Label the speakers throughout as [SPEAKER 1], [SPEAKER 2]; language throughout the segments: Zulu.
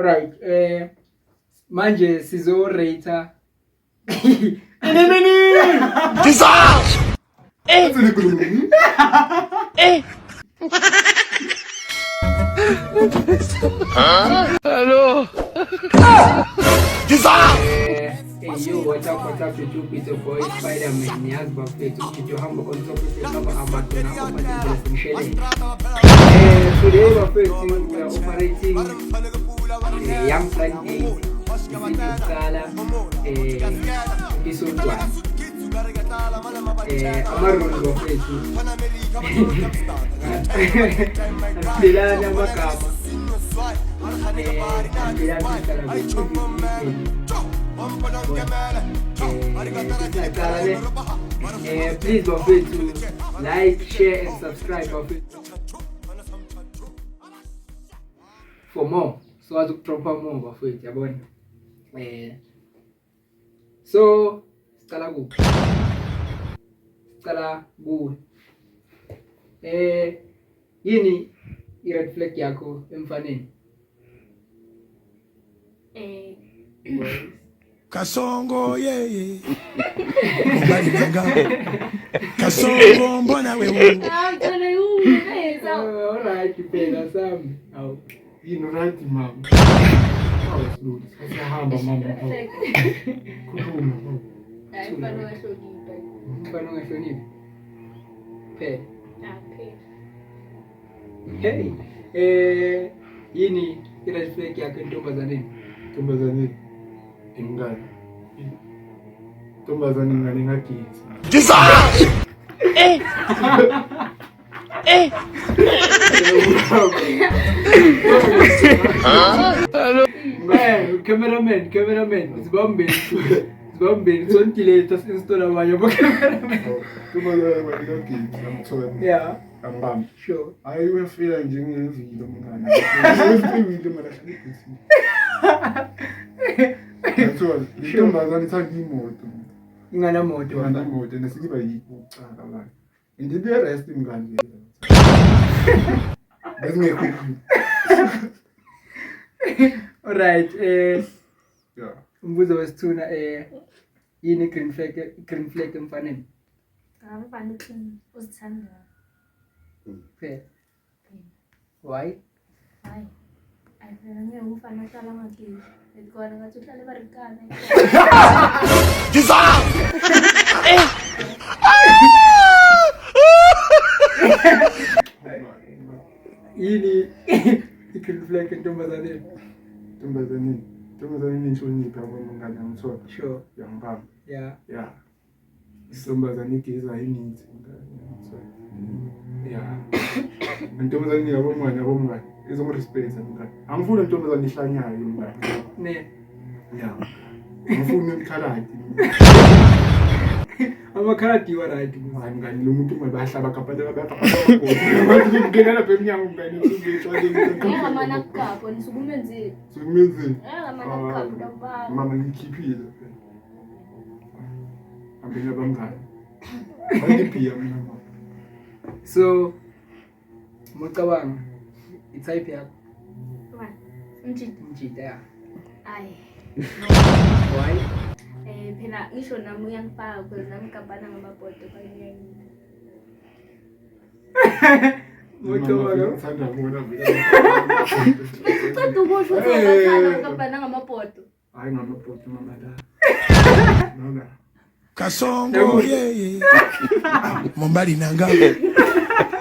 [SPEAKER 1] Alright, manje sizo rater.
[SPEAKER 2] Hello.
[SPEAKER 1] Yo, what's up to two Peter Boy, Spider-Man, Niaz Buffet, to Johamba on top of the number Amatuna, Michelle. Today we're operating Young Sunday, Scala, episode 1. Amaron Buffet. Dilana Makama. Please don't forget to like, share and subscribe for more. So as to drop more of it, so Scala good. Yini i-red flag yakho emfaneni?
[SPEAKER 3] Kasongo yeye. Mbali nanga. Kasongo mbona wewe?
[SPEAKER 1] Alright, pena Sam. You right, mom. Sahamba mama. Mfano ngashonini. Pe. Hey. Yini i-red flag yakho entombazaneni?
[SPEAKER 4] Tombazane ingane. Tombazane ingane ngagezi.
[SPEAKER 1] Hello. Cameraman. Zibambeni. Sontile tas-install abanye cameraman.
[SPEAKER 4] Tombazane ngagezi ngamthola.
[SPEAKER 1] Yeah.
[SPEAKER 4] Ambam.
[SPEAKER 1] Sure.
[SPEAKER 4] Ayiwe feel njengevideo mngane. Ivideo mara shakisi. Ngithola intombazane ithanda imoto.
[SPEAKER 1] Ingana moto.
[SPEAKER 4] Ingana imoto nesikiba yibucaka la. Indibe rest mngane. Bezingekho.
[SPEAKER 1] Alright,
[SPEAKER 4] Yeah.
[SPEAKER 1] umbuzo wesithuna yini green flag emfaneni?
[SPEAKER 5] Ngabani uzithanda?
[SPEAKER 1] Fair. Why?
[SPEAKER 5] Hayi. Ayifana ngiyumfana ohlala ngagezi. Edikona ngathi uhlale barikana.
[SPEAKER 1] Yini green flag entombazaneni?
[SPEAKER 4] Tombazane inhlonipho mngane ngithola.
[SPEAKER 1] Sure.
[SPEAKER 4] Yangibamba.
[SPEAKER 1] Yeah.
[SPEAKER 4] Yeah. Intombazane igeza imithi mngane ngithola. Yeah. Intombazane yabomngane izongirespect mngane. Angifuni intombazane ihlanyayo mngane.
[SPEAKER 1] Ne.
[SPEAKER 4] Yeah. Angifuni ikhaladi.
[SPEAKER 1] Amakhaladi wa right.
[SPEAKER 4] Mngane lo muntu mabahlaba kapata bathi ngingena bemnyango mngane ngizitshwaleni.
[SPEAKER 5] Ngamana kugapho nisukumenzi.
[SPEAKER 4] Sikumenzi.
[SPEAKER 5] Ngamana kugapho dabani.
[SPEAKER 4] Mama ngikhiphile. Ambenya bamngane. Angiphiya mina.
[SPEAKER 1] So mucabanga i-type yakho njita ya.
[SPEAKER 5] Ayi.
[SPEAKER 1] Why?
[SPEAKER 5] Phela ngisho nami uyangifaka because nami ngigabana ngamabhodo kanye.
[SPEAKER 1] Mucabanga
[SPEAKER 4] Ngithanda bona vele.
[SPEAKER 5] Uqeda ukusho ukuthi ngigabana ngamabhodo.
[SPEAKER 4] Hayi ngamabhodo mama la. Nona.
[SPEAKER 3] Kasongo yeye. Mbali nanga.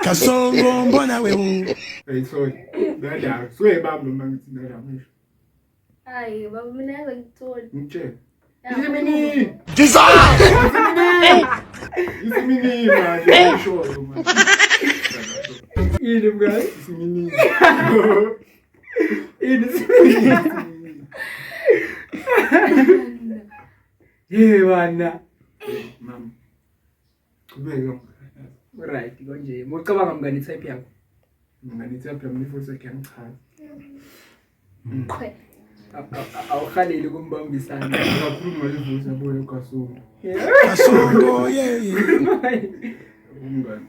[SPEAKER 3] Kasongo mbona wewe?
[SPEAKER 4] Hey sorry. Dada, swe baba mangithi dada manje.
[SPEAKER 5] Hayi baba mina ngiyitholi.
[SPEAKER 4] Ngitshela.
[SPEAKER 1] Isimini
[SPEAKER 4] manje sure man.
[SPEAKER 1] yini mngane?
[SPEAKER 4] Isimini.
[SPEAKER 1] Yini isimini? Bana.
[SPEAKER 4] Mama. Kubeka.
[SPEAKER 1] Right, konje. Mucabanga mngane i-type yakho?
[SPEAKER 4] Nganithi apha mina futhi sekiyangichaza.
[SPEAKER 5] Khwe.
[SPEAKER 1] Awukhaleli kumbambisana.
[SPEAKER 4] Kakhuluma ivusa boyo kasongo.
[SPEAKER 3] Kasongo yeye.
[SPEAKER 4] Umngane.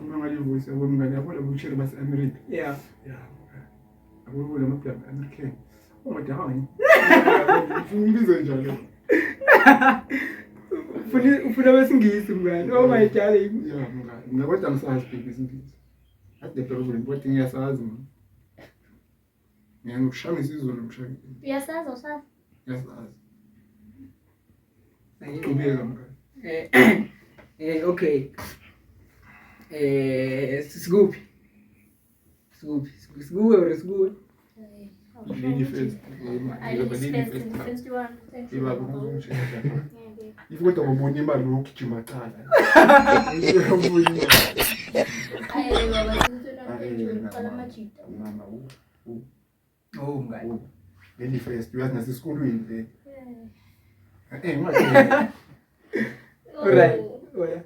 [SPEAKER 4] Uma ngalivusa bomngane yabona buchiri base America.
[SPEAKER 1] Yeah.
[SPEAKER 4] Yeah. Akubona amaplani American. Umuntu hayi. Ngizwe njalo.
[SPEAKER 1] Ufuna besingisi mngani. Oh my darling.
[SPEAKER 4] Yeah, mngani. Ngakwenza ngisazi speak isingisi. That's the problem. What ngiyasazi man. Ngiyangishamisa izulu mshaya.
[SPEAKER 5] Uyasazi usazi?
[SPEAKER 4] Ngiyasazi. Ngiyaqhubeka mngani.
[SPEAKER 1] Okay. Siguphi? Siguwe or siguwe?
[SPEAKER 4] Lady first.
[SPEAKER 5] I did first one. Thank you.
[SPEAKER 4] Ifuthi ngobona imali lokugijima qala.
[SPEAKER 5] Ayi baba sithola qala majita.
[SPEAKER 4] Mama
[SPEAKER 1] Oh mngani.
[SPEAKER 4] lady first uyazi nasesikolweni le.
[SPEAKER 1] Alright. Oya.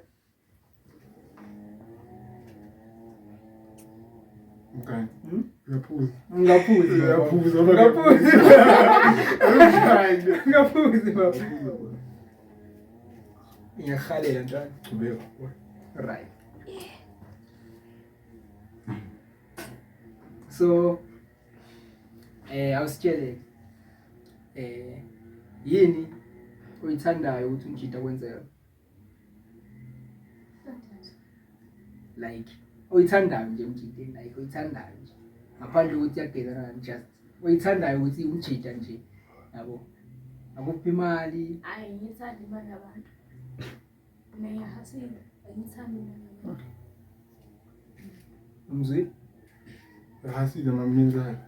[SPEAKER 4] Mngani. Uyaphuza.
[SPEAKER 1] Ngaphuzi.
[SPEAKER 4] Uyaphuza.
[SPEAKER 1] Ngaphuzi baba. Ngiyakhalela njalo.
[SPEAKER 4] Qhubeka.
[SPEAKER 1] Right. So awusitshele yini oyithandayo ukuthi umjida kwenzeka? Like oyithandayo nje umjideni like oyithandayo nje. Ngaphandle ukuthi yagezana just oyithandayo ukuthi umjida nje yabo. Akuphi imali?
[SPEAKER 5] Ayi ngithanda imali yabantu. Mina hasile ngithanda imali yabantu.
[SPEAKER 1] Umzwe?
[SPEAKER 4] Hasile mamenzani.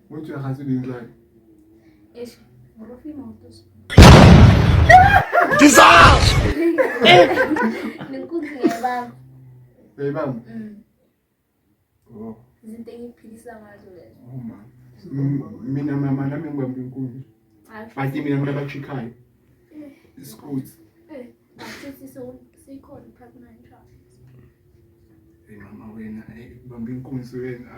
[SPEAKER 4] Uthi hasile inzani.
[SPEAKER 5] Eish, ngorofi motos. Ninkunzi ngiyabamba.
[SPEAKER 4] Beyibamba. Oh.
[SPEAKER 5] Izinto engiphilisa ngazo lezo.
[SPEAKER 4] Mina mama nami ngibamba inkunzi. Bathi mina nginabachikhaya. Isikhuthi.
[SPEAKER 5] Asithi sikhona pregnant child.
[SPEAKER 4] Mama wena bamba inkunzi wena.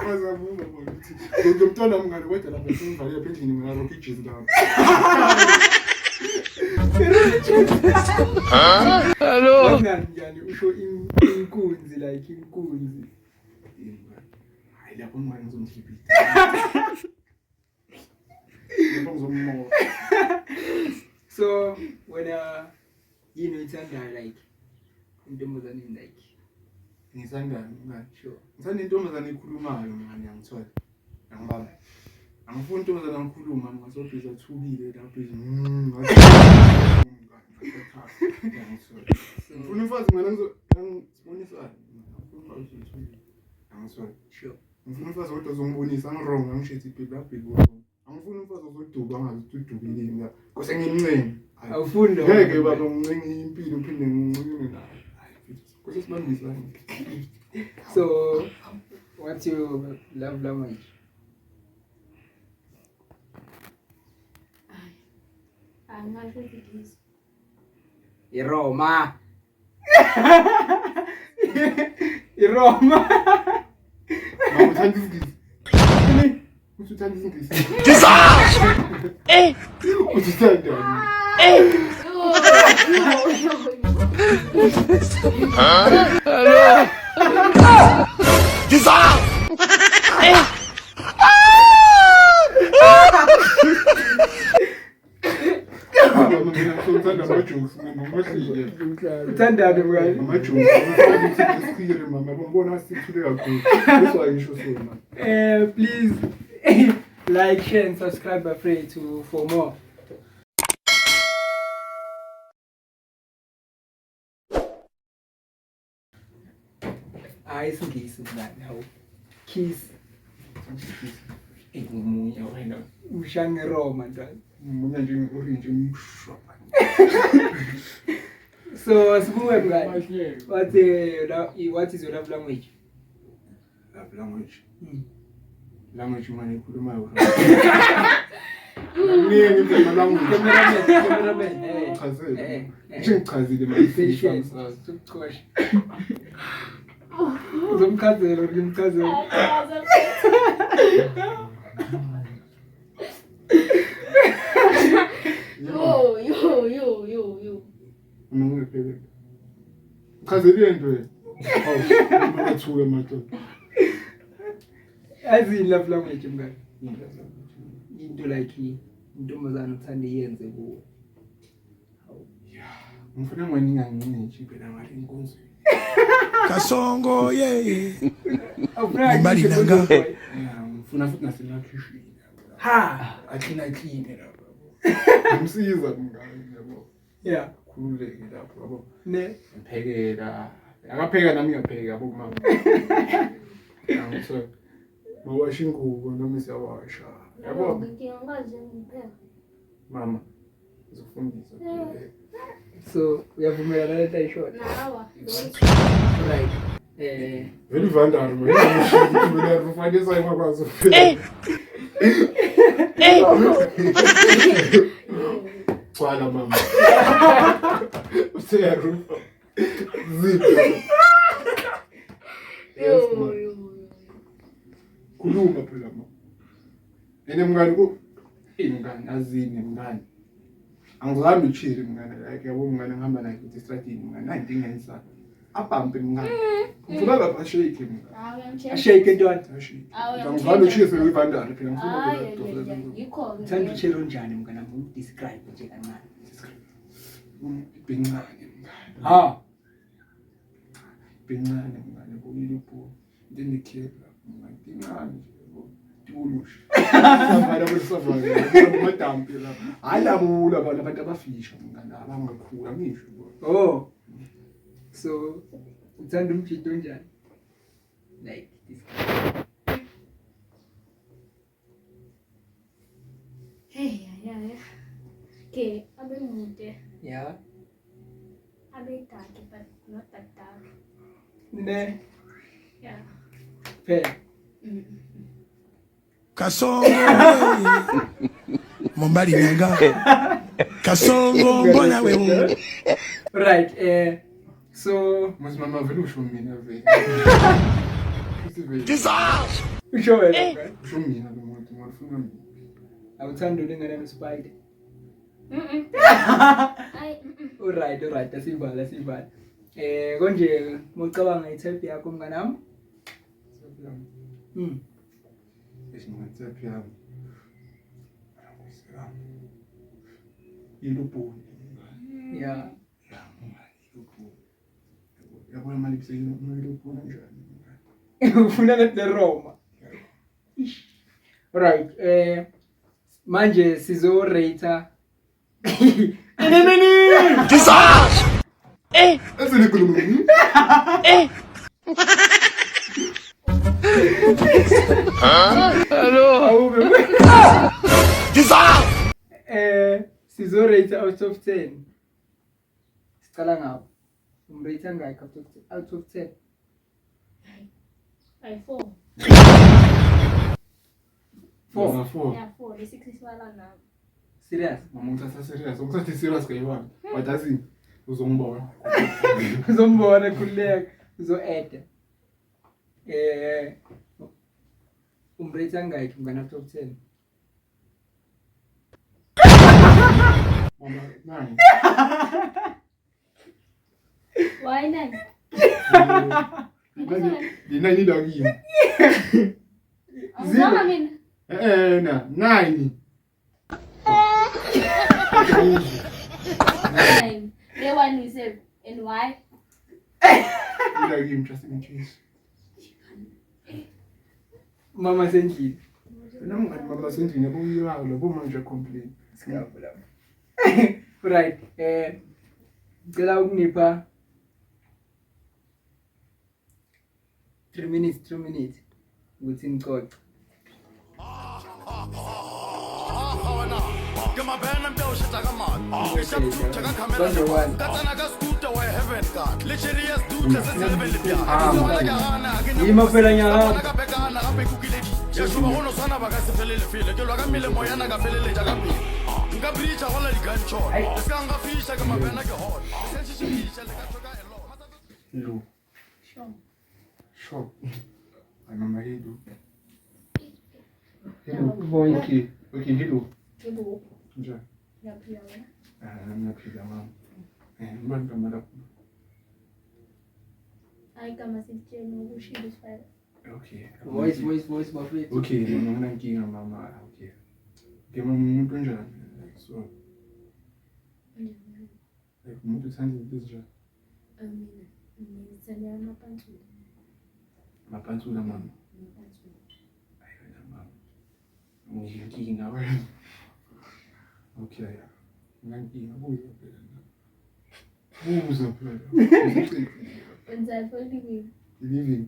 [SPEAKER 4] Kwaza vuma ukuthi ngomntwana mngani kodwa lapha singivale phela endlini mina rokijes lapha.
[SPEAKER 2] Hello.
[SPEAKER 1] Ngani usho inkunzi like inkunzi.
[SPEAKER 4] Hayi lapho mngani ngizomkhipha. Lapho ngizommoya.
[SPEAKER 1] So when yini uyithandayo like intombazane like
[SPEAKER 4] Ngisangani mngani?
[SPEAKER 1] sure.
[SPEAKER 4] Ngithanda intombazane ekhulumayo mngani yangithola. Angibamba. Angifuni intombazane angikhuluma ngasobhiza thukile lapho ngifuna umfazi mina ngizobonisa angizwa
[SPEAKER 1] Sure.
[SPEAKER 4] ngifuna umfazi kodwa uzongibonisa angirong angishithi ibhebhe abheke angifuni umfazi ozoduba angazi ukuthi udubile mina kose ngimncenge
[SPEAKER 1] Awufunda
[SPEAKER 4] ngeke baba ngincenge impilo uphinde ngincenge nayo kose sibambisane.
[SPEAKER 1] So what's your love language?
[SPEAKER 5] Angasho ukuthi
[SPEAKER 1] Iroma. Iroma.
[SPEAKER 4] Mama uthanda isingisi? Uthi uthanda isingisi? Uthi uthanda
[SPEAKER 2] Hello.
[SPEAKER 4] uthanda amajokes ngomashile.
[SPEAKER 1] Uthandane mngani?
[SPEAKER 4] Amajokes ngisikhile mama ngibona sithule kakhulu. That's why ngisho so man.
[SPEAKER 1] Please like, share and subscribe for more. Isingisi mngani hawo. Kiss.
[SPEAKER 4] Ngumunya wena.
[SPEAKER 1] Ushange Roma ntwana.
[SPEAKER 4] Umunya nje ngi-orange ngishwapha.
[SPEAKER 1] So sibuye mngani. What is your love language?
[SPEAKER 4] Love language. Language manje ikhulumayo. Ngiye ngizama language.
[SPEAKER 1] Cameraman.
[SPEAKER 4] Chazele. Ngichazile manje.
[SPEAKER 1] Ukuchosha. Uzomchazela ngimchazela.
[SPEAKER 5] Yo.
[SPEAKER 4] Ngingephelele. Chazele into yena. Awuthuke madoda.
[SPEAKER 1] Azini love language mngani. Into like intombazana uthanda iyenze kuwe.
[SPEAKER 4] Ngifuna ngweninga ngine phela ngale inkonzo.
[SPEAKER 3] Kasongo yeah.
[SPEAKER 1] Awufuna
[SPEAKER 3] nanga.
[SPEAKER 4] Ngifuna futhi nasemakhishini.
[SPEAKER 1] Ha,
[SPEAKER 4] Athina clean lapha. Ngimsiza mngani yabo.
[SPEAKER 1] yeah.
[SPEAKER 4] Khululeke lapho yabo.
[SPEAKER 1] Ne.
[SPEAKER 4] Ngiphekela. Akapheka nami ngiyapheka yabo mama. Angitho. Mawasha ingubo noma siyawasha. Yabo
[SPEAKER 5] Ngiyangikaze ngipheka.
[SPEAKER 4] mama. Uzofundisa.
[SPEAKER 1] So, uyavumelana nalento ayishona.
[SPEAKER 5] Nawa.
[SPEAKER 1] Right.
[SPEAKER 4] Vele ivandaro mina ngifundisa ngakwazi ukupheka. Kwala mama. Useyarufa. Zipo. Kuluma phela mama. Ene mngani ku ingane azini mngani. Angizahambi uchile mngani like yabo mngani ngihamba naye ukuthi estradini mngani hayi inkinga yensana. Abhambe mngani. Ngifuna lapha shake mngani.
[SPEAKER 1] Ashake intwana.
[SPEAKER 4] Ngizama uchise ivandaro phela ngifuna
[SPEAKER 5] Hayi, yikho.
[SPEAKER 1] Uthanda utshela unjani mngani nami describe nje kancane.
[SPEAKER 4] Bencane mngani.
[SPEAKER 1] Ha.
[SPEAKER 4] Bencane mngani kulipho. Ndinikhetha mngani bencane nje. Tibulusha. Savana kusavana. Madampi la. Ayabula abantu abafisha mngani abangakhula ngisho.
[SPEAKER 1] Oh. So, uthanda umjito onjani? Like this.
[SPEAKER 5] Hey, yeah. Okay, abe mude.
[SPEAKER 1] Yeah.
[SPEAKER 5] Abe dark, but not that dark.
[SPEAKER 1] Ne.
[SPEAKER 5] Yeah.
[SPEAKER 1] Fair.
[SPEAKER 3] Kasongo yeah. Mombali nanga. Kasongo mbona wewe.
[SPEAKER 1] Right. So,
[SPEAKER 4] Mas mama vele usho mina vele.
[SPEAKER 1] usho wena.
[SPEAKER 4] Usho mina lo muntu ngifuna mina.
[SPEAKER 1] Awuthanda ulingana noSpider.
[SPEAKER 5] Ay,
[SPEAKER 1] Alright, asivala. Konje mucabanga itype yakho mngani wami?
[SPEAKER 4] Esingathephi yami. Ilupo.
[SPEAKER 1] Yeah.
[SPEAKER 4] Yabona mali bisayini ilupo kanjani.
[SPEAKER 1] Ufuna le Roma. Alright, manje sizo rate.
[SPEAKER 4] Esinikhuluma ngini?
[SPEAKER 2] Hello.
[SPEAKER 1] Sizo rate out of 10. Sicala ngapha. Umrate ngayikho out of 10.
[SPEAKER 5] ay 4.
[SPEAKER 1] 4.
[SPEAKER 4] 4.
[SPEAKER 5] Yeah, 4. The 6 is wala na.
[SPEAKER 1] Serious?
[SPEAKER 4] Mama ngithatha serious. Ngithatha serious kayiwani. Wadazi uzongibona.
[SPEAKER 1] Uzombona khuleka, uzo-add. Umrate ngayikho mngani out of 10.
[SPEAKER 4] Mama nani?
[SPEAKER 5] Why nine?
[SPEAKER 4] Nani dogini?
[SPEAKER 5] Ang amin.
[SPEAKER 4] Na 9.
[SPEAKER 5] 9. The one is and why?
[SPEAKER 4] Dogini just in case.
[SPEAKER 1] Mama sendlini.
[SPEAKER 4] Mama sendlini yabuyiwa labo manje complain.
[SPEAKER 1] Sikabula. Right, ngicela ukunipha 3 minutes ukuthi ngicoce. Yima phela nyaka.
[SPEAKER 4] Lu. Sure. Ay mama hidu.
[SPEAKER 1] Vonki.
[SPEAKER 4] Okay, hidu.
[SPEAKER 5] Ibu.
[SPEAKER 4] Nja.
[SPEAKER 5] Ya pia wala.
[SPEAKER 4] Napiga mama. Mbona mara.
[SPEAKER 5] Ay kama si cheno ushidi file.
[SPEAKER 4] Okay.
[SPEAKER 1] Voice bafethu.
[SPEAKER 4] Okay, mama nginankinga mama. Okay. Ke mama umuntu onjani? So, like umuntu uthanda izinto ezinjani?
[SPEAKER 5] Mina ngithanda amapantsula.
[SPEAKER 4] Mapantsula mama.
[SPEAKER 5] Amapantsula.
[SPEAKER 4] Hayi wena mama. Nginankinga wena. Okay. Nginankinga buza phela. Buza phela.
[SPEAKER 5] Wenzani for living?
[SPEAKER 4] Living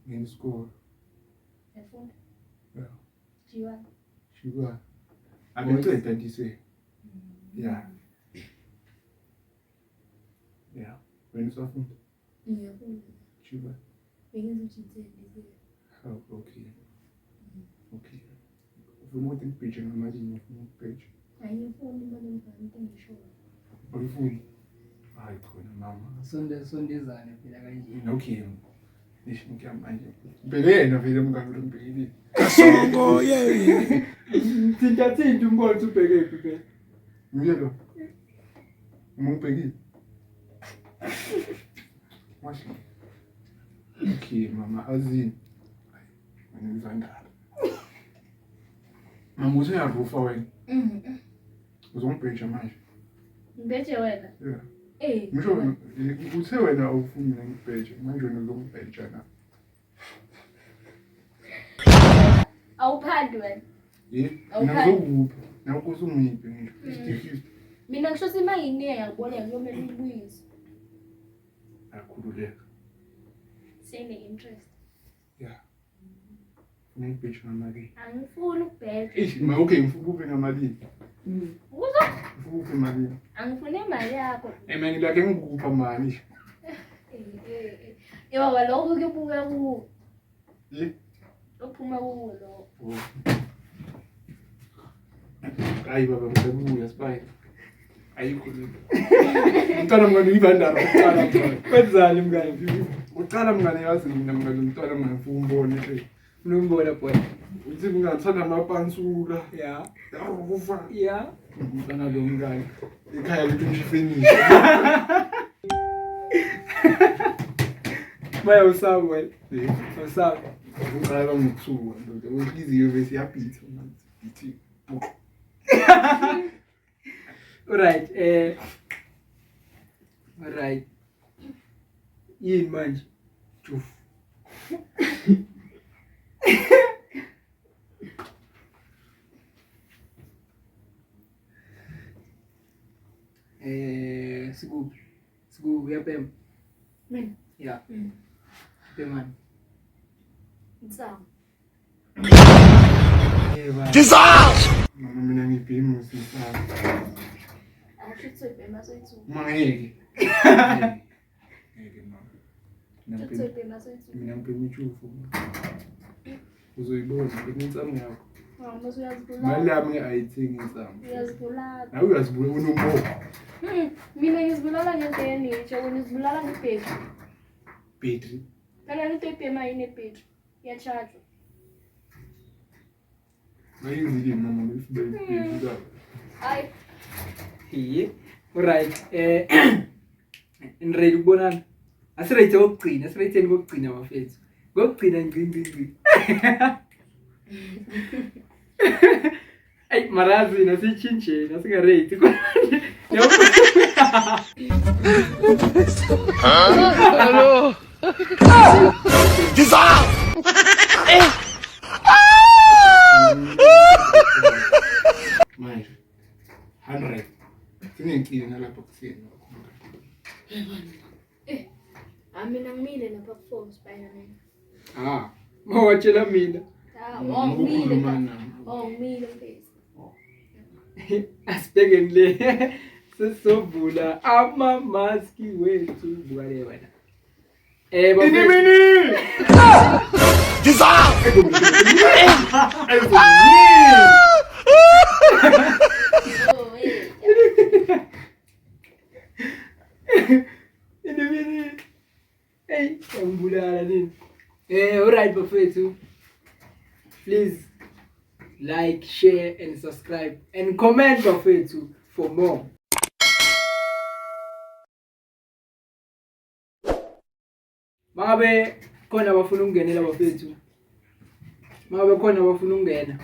[SPEAKER 4] in school.
[SPEAKER 5] Yafunda?
[SPEAKER 4] Yeah.
[SPEAKER 5] Jiwa.
[SPEAKER 4] Sure. I'm going to say. Yeah. Yeah. When it's often.
[SPEAKER 5] Ngiyafunda.
[SPEAKER 4] Sure.
[SPEAKER 5] Bengizochithe ndise.
[SPEAKER 4] Oh, okay. Okay. Ufuna ukuthi ngibheje ngamalini ufuna ukubheja?
[SPEAKER 5] Angifuni imali engifani ngisho.
[SPEAKER 4] Awufuni? Hayi khona mama.
[SPEAKER 1] Sondezane phela kanje.
[SPEAKER 4] Okay. Nisho ngiyamanje. Bhekena vele mngani lombhekile.
[SPEAKER 3] Kasongo, yeah.
[SPEAKER 1] Thinta umbone ubheke phela.
[SPEAKER 4] Nguyelo. Ngibhekile. Washi. Okay mama azini. Wena ngizandala. Mama useyavufa wena. Uzongibheja manje.
[SPEAKER 5] Ngibheje wena?
[SPEAKER 4] Yeah.
[SPEAKER 5] Ngisho
[SPEAKER 4] uthe wena awufuni mina ngibheje manje wena uzongibheja na.
[SPEAKER 5] awuphandi wena.
[SPEAKER 4] Mina ngizokupha. Naku usungiphe ngisho 50-50.
[SPEAKER 5] Mina ngisho simangine yakubona ngiyomela uyibuyise.
[SPEAKER 4] Akhululeka.
[SPEAKER 5] Sene interest.
[SPEAKER 4] Yeah. Ngibheja ngamalini.
[SPEAKER 5] Angifuni ukubheja.
[SPEAKER 4] Ma okay ngifuna ukuphe ngamalini.
[SPEAKER 5] Uzwa?
[SPEAKER 4] Ngifuna ukuphe malini.
[SPEAKER 5] Angifuni imali yakho.
[SPEAKER 4] Mina ngilake ngikupha mali.
[SPEAKER 5] Yebo lokho kubuka ku. Uphuma kuwo lo.
[SPEAKER 4] Hayi baba ngiyabuya sibaye. Ayikhulula. Ngicela mngani uyivandara uqala mngani.
[SPEAKER 1] Kwenzani mngani?
[SPEAKER 4] Uqala mngani yazi mina mngani umntwana mngani ufuna umbone nje.
[SPEAKER 1] Unombona boy.
[SPEAKER 4] Uthi ngingathanda amapansula.
[SPEAKER 1] Yeah.
[SPEAKER 4] Yakufa.
[SPEAKER 1] Yeah.
[SPEAKER 4] Umntwana lo mngani. Ekhaya lethu ngishifenile.
[SPEAKER 1] Maya usabu wena. Usabu.
[SPEAKER 4] Uqala ngithuka ndoda. Uyiziyo bese yapitha manje. Ithi.
[SPEAKER 1] Alright, alright. Yini manje?
[SPEAKER 4] Tshuf.
[SPEAKER 1] Siku yapema.
[SPEAKER 5] Mina.
[SPEAKER 1] Yeah. Pema.
[SPEAKER 5] Sawa.
[SPEAKER 4] Mama mina ngibhimu sisana.
[SPEAKER 5] Akutswe masoitsu.
[SPEAKER 4] Mangeke. Ngeke mama.
[SPEAKER 5] Akutswe masoitsu.
[SPEAKER 4] Mina ngibhimu tshufu. Uzoyibona ngitsamo yakho.
[SPEAKER 5] Mama uyazibulala.
[SPEAKER 4] Mali yami ayithengi insamo.
[SPEAKER 5] Uyazibulala.
[SPEAKER 4] Nawe uyazibulala unombo.
[SPEAKER 5] Mina ngizibulala ngenteni ngisho wena uzibulala ngebhetri.
[SPEAKER 4] Battery.
[SPEAKER 5] Kana ngitepema ine betri. Yacharge.
[SPEAKER 4] Ngayizile mama bese bayibheka.
[SPEAKER 5] Hayi.
[SPEAKER 1] Hey. Alright. Nready ukubonana. Asirayithe kokugcina, asirayitheni kokugcina bafethu. Kokugcina ngqingqingqi. Ay marazi nasichinche nasingarate.
[SPEAKER 2] Hello.
[SPEAKER 4] Manje. 100. Sinenkinga nalapha kuseni.
[SPEAKER 5] Mina ngimile lapha ku4 Spider-Man.
[SPEAKER 1] Mawatshela mina.
[SPEAKER 5] Ngimile mfethu.
[SPEAKER 1] Asibhekeni le. Sesovula amamaski wethu bukale wena.
[SPEAKER 4] Inimini!
[SPEAKER 1] Inimini. Hey, ngibulala nini? Alright bafethu. Please like, share and subscribe and comment bafethu for more. Mangabe khona abafuna ukungenela bafethu. Mabe khona abafuna ukungena.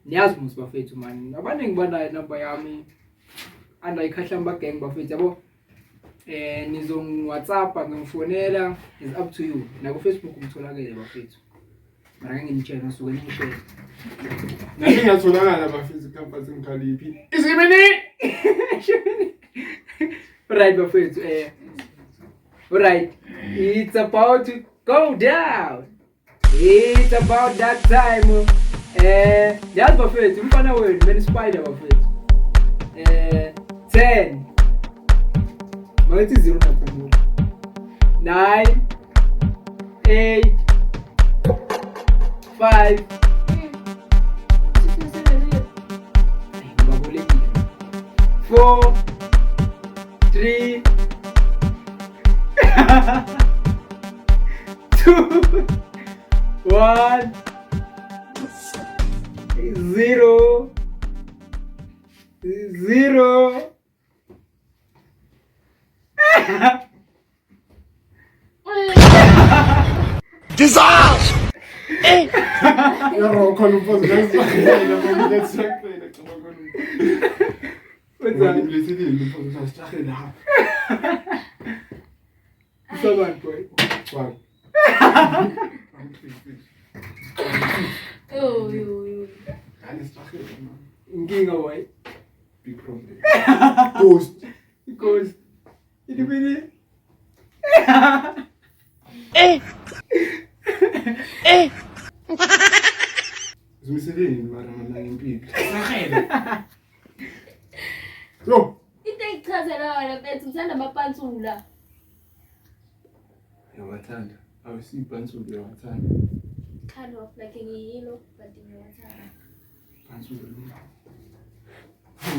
[SPEAKER 1] Niyazi musi bafethu man. Abaningi banayo number yami. Anda ikhahlamba gang bafethu yabo. Nizong WhatsApp ngifonela, is up to you. Na ku Facebook umtholakele bafethu. Mara ngingitshela ngisuke ngishare.
[SPEAKER 4] Nami ngatholakala bafethu campus ngikhaliphi. Isimini.
[SPEAKER 1] Right bafethu alright. It's about to go down. It's about that time. Yazi bafethu umfana wenu man spider bafethu. 10 Mathi 0 naphumula. 9 8 5 4 3 2 1 0 0
[SPEAKER 3] Dissolve!
[SPEAKER 4] Yaro khona umfazi ngasihlahela ngoba ngiyasakela ngoba khona. Wenzani ngilethile umfazi ngasihlahela ha.
[SPEAKER 1] Saban boy.
[SPEAKER 4] Wow.
[SPEAKER 5] Yo.
[SPEAKER 4] Ani sihlahela man.
[SPEAKER 1] Inkinga boy.
[SPEAKER 4] Big problem. Ghost.
[SPEAKER 1] Because ini bini.
[SPEAKER 4] Zimiseleni mara mana ngempilo. Sihlahela. Yo.
[SPEAKER 5] Into eyichazela wena mfethu uthanda amapantsula.
[SPEAKER 4] Yawathanda. Awusibhansulu yawathanda.
[SPEAKER 5] Kind of like ngiyilo but ngiyathanda.
[SPEAKER 4] Bhansulu.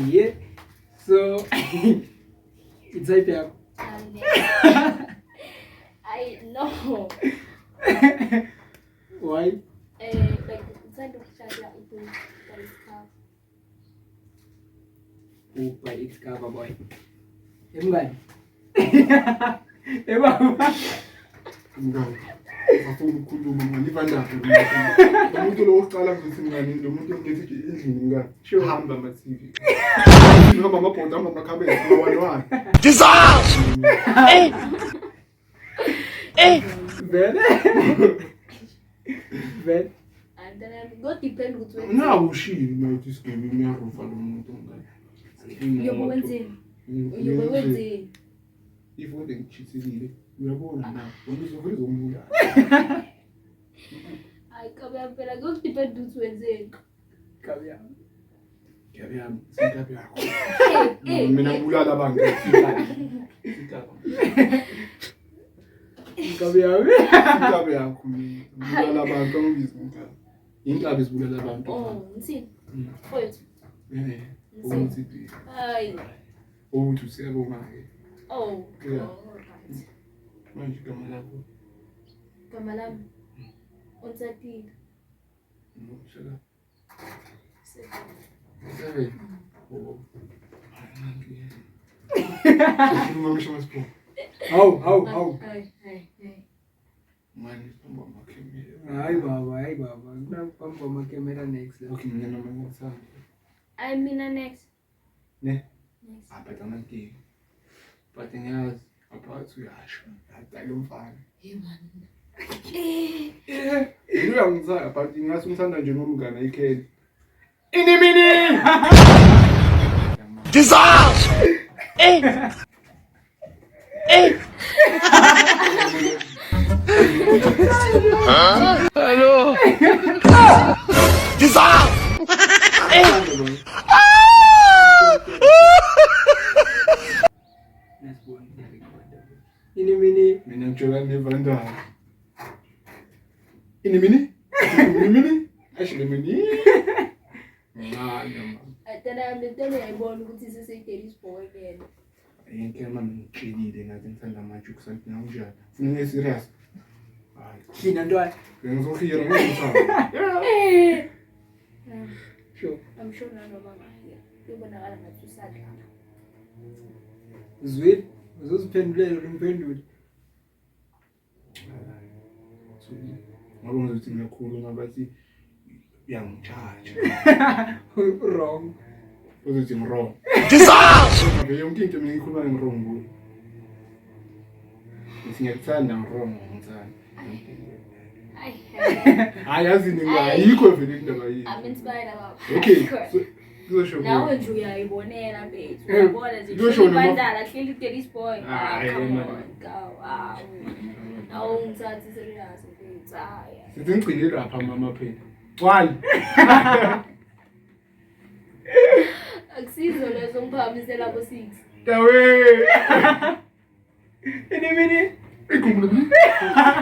[SPEAKER 1] Yeah. So it's like that.
[SPEAKER 5] I know.
[SPEAKER 1] Why?
[SPEAKER 5] Like uthanda ukushaya into kayisikhathi.
[SPEAKER 1] By its cover boy. Emngani. Ebaba.
[SPEAKER 4] Ngani. Afuna ukukhuluma ngani vandaphi. Umuntu lo oqala mfethu ngani lo muntu ongithi endlini ngani.
[SPEAKER 1] Sure.
[SPEAKER 4] Hamba ama TV. Ngihamba amabhoda ama makhabela ngawani.
[SPEAKER 3] Dissolve!
[SPEAKER 1] Ben. Ben.
[SPEAKER 5] And then go depend ukuthi wena.
[SPEAKER 4] Nawu ushili mayithi sigebe miyarufa lo muntu ngani.
[SPEAKER 5] Uyobe wenzeni? Uyobe wenzeni?
[SPEAKER 4] Ifonde ngichithilile. Uyabona na. Wona uzovela uzombula.
[SPEAKER 5] Hayi kabe phela go depend ukuthi wenzeni.
[SPEAKER 1] Kabya.
[SPEAKER 4] Ngiyabiyami, sinkabi yakho. Mina ngibulala abantu.
[SPEAKER 1] Kabya.
[SPEAKER 4] Sinkabi yakho mina. Ngibulala abantu angibizi ngikabi. Inkabi zibulala abantu.
[SPEAKER 5] Oh, nsini. Mfowethu.
[SPEAKER 4] Ukuthi
[SPEAKER 5] Hayi.
[SPEAKER 4] uthi siyabonga ke.
[SPEAKER 5] Oh.
[SPEAKER 4] Yeah.
[SPEAKER 5] Alright.
[SPEAKER 4] Manje gama lakho.
[SPEAKER 5] Gama lami. Unsatile.
[SPEAKER 4] Shaka. 7. Oh. Ngisho masipho.
[SPEAKER 1] How?
[SPEAKER 5] Hayi.
[SPEAKER 4] Manje sihamba makhemera.
[SPEAKER 1] Hayi baba. Kunapamba makamera next.
[SPEAKER 4] Okay, mina noma ngisana.
[SPEAKER 5] I mean next.
[SPEAKER 4] Ne?
[SPEAKER 5] Next.
[SPEAKER 4] Abhekana ke. But ngiyazi aphathi uyasho. Adala umfana.
[SPEAKER 5] Hey man.
[SPEAKER 4] Uyangizaya but ngasi umthanda nje ngomngane ikheli. Inimini.
[SPEAKER 3] Dissolve!
[SPEAKER 2] Hello.
[SPEAKER 3] Dissolve!
[SPEAKER 1] Ini
[SPEAKER 4] Mina ngithola nevanda. Inimini? Actually mini. Ngana.
[SPEAKER 5] Atana mntwana yayibona ukuthi seseyideli boy yena.
[SPEAKER 4] Yinhle mama ngichelile ngathi ngithanda manje ukusanti nawunjani. Funa nge serious. Hayi.
[SPEAKER 1] Kina ntwana.
[SPEAKER 4] Ngizohira ngizothatha.
[SPEAKER 1] Sure.
[SPEAKER 5] I'm sure nanoma ngaye. Ubonakala ngathi usadlala.
[SPEAKER 1] Zweli. Uzoziphendulela lo mpendulo.
[SPEAKER 4] Ngoba ngizothi ngiyakhuluma bathi uyangichaja.
[SPEAKER 1] Wrong.
[SPEAKER 4] Uzothi ngirong.
[SPEAKER 3] Jesus!
[SPEAKER 4] Yonke into mina ngikhuluma ngirong. Ngiyakthanda ngirong ngithanda. Hayi yazini ngayikho vele indaba yini.
[SPEAKER 5] I'm inspired about.
[SPEAKER 4] Okay. Kuzosho.
[SPEAKER 5] Nawe nje uyayibonela bethu. Uyabona nje.
[SPEAKER 4] Kuzosho
[SPEAKER 5] Bandala hleli Daddy's boy.
[SPEAKER 4] Come
[SPEAKER 5] on. Go. Awu ngithatha serious bethu. Hayi.
[SPEAKER 4] Sithi ngigcine lapha mama phela. 1.
[SPEAKER 5] Akusizo lezo ngiphakamisela ko 6.
[SPEAKER 4] Dawe. Ini Igumule.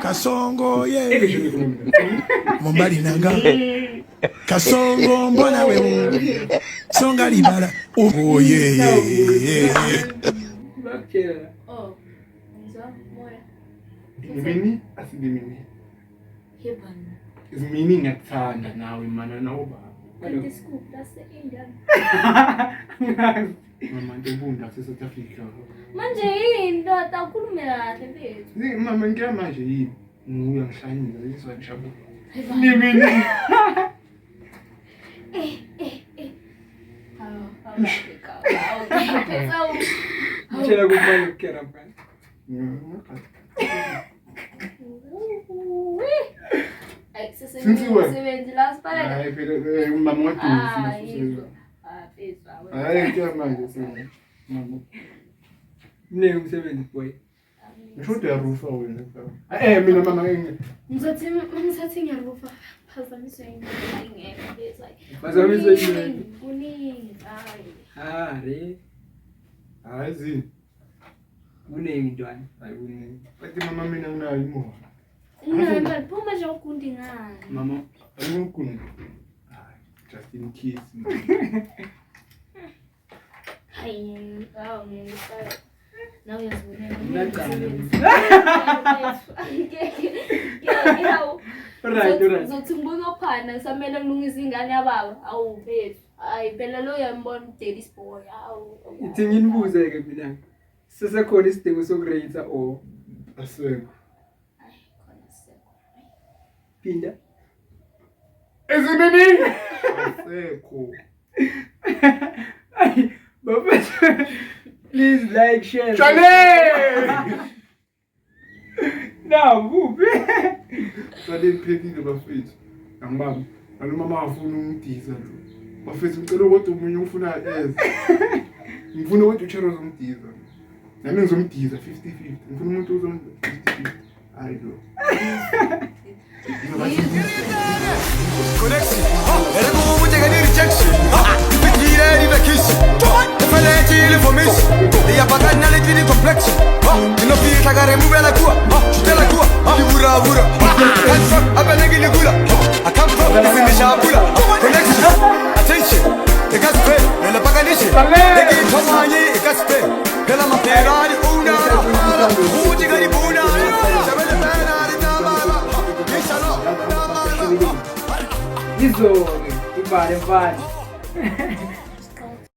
[SPEAKER 3] Kasongo ye.
[SPEAKER 4] Ekishini igumule.
[SPEAKER 3] Mombali nanga. Kasongo mbona we. Songa libala. Oh yeah.
[SPEAKER 1] Bakela.
[SPEAKER 5] Oh. Ngizwa moya.
[SPEAKER 4] Mini asidimini.
[SPEAKER 5] Heaven.
[SPEAKER 4] Izimini ngiyakuthanda nawe mana nawo baba.
[SPEAKER 5] But the scoop that's the Indian.
[SPEAKER 4] Mama ndebunda South Africa.
[SPEAKER 5] Manje yini ndoda ukhulumela kahle bethu.
[SPEAKER 4] Mama ngiyama manje yini? Nguya ngihlanyile izwa ngishabu. Nimini.
[SPEAKER 1] Ngitshela kumanje ukukera mfana.
[SPEAKER 5] Sebenzi la Spider.
[SPEAKER 4] Hayi phela mama wadini. Hayi ngiyama manje sina. Mama.
[SPEAKER 1] Mne umsebenzi boy.
[SPEAKER 4] Ngisho ya rufa wena. Mina mama
[SPEAKER 5] Ngisathi ngiyarufa phazamiswe ngingeke bese.
[SPEAKER 1] Phazamiswe yini?
[SPEAKER 5] Kuningi hayi.
[SPEAKER 1] Re.
[SPEAKER 4] Hayi zini.
[SPEAKER 1] Kuningi ntwana.
[SPEAKER 4] Hayi kuningi. Bathi mama mina nginayo imoto.
[SPEAKER 5] Ngeke phuma nje ukundi ngani.
[SPEAKER 1] Mama,
[SPEAKER 4] Angikundi. Hayi, just in case.
[SPEAKER 5] Hayi, ngiyisaya. Now yazibonela. Right. Zothi ngibuka phana samele ngilungisa ingane yababa. Awu bethu. Hayi phela lo yambona Daddy's boy. Awu.
[SPEAKER 1] ithi nginibuze ke mina. Sesekhona isidingo sokurate or
[SPEAKER 4] Asekho.
[SPEAKER 1] Pinda.
[SPEAKER 4] Ezinini? Asekho.
[SPEAKER 1] Baba, please like, share.
[SPEAKER 4] Chale!
[SPEAKER 1] Now, move.
[SPEAKER 4] Sale phekile bafethu. Angibamba. Alo mama afuna umdiza lo. Bafethu ngicela kodwa umunye ufuna eze. Ngifuna ukuthi uCheros umdiza. Nami ngizomdiza 50-50. Ngifuna umuntu uzomdiza 50-50. Hayi lo.
[SPEAKER 3] Connection. Era como mucha que rejection. Te quiere ir de kiss. Te fale chile for miss. Ella paga na le tiene complexion. Que no pide la cara remove la cua. Chuta la cua. Di bura bura. Hands up, abana que le gula. I come from the finish abula. Connection. Attention. The gas pay. La paga niche. Le que toma ye gas pay. Que la mapera di una. Mucha que di una. Sabele pena di tama. Inshallah.
[SPEAKER 1] Izo, ibale.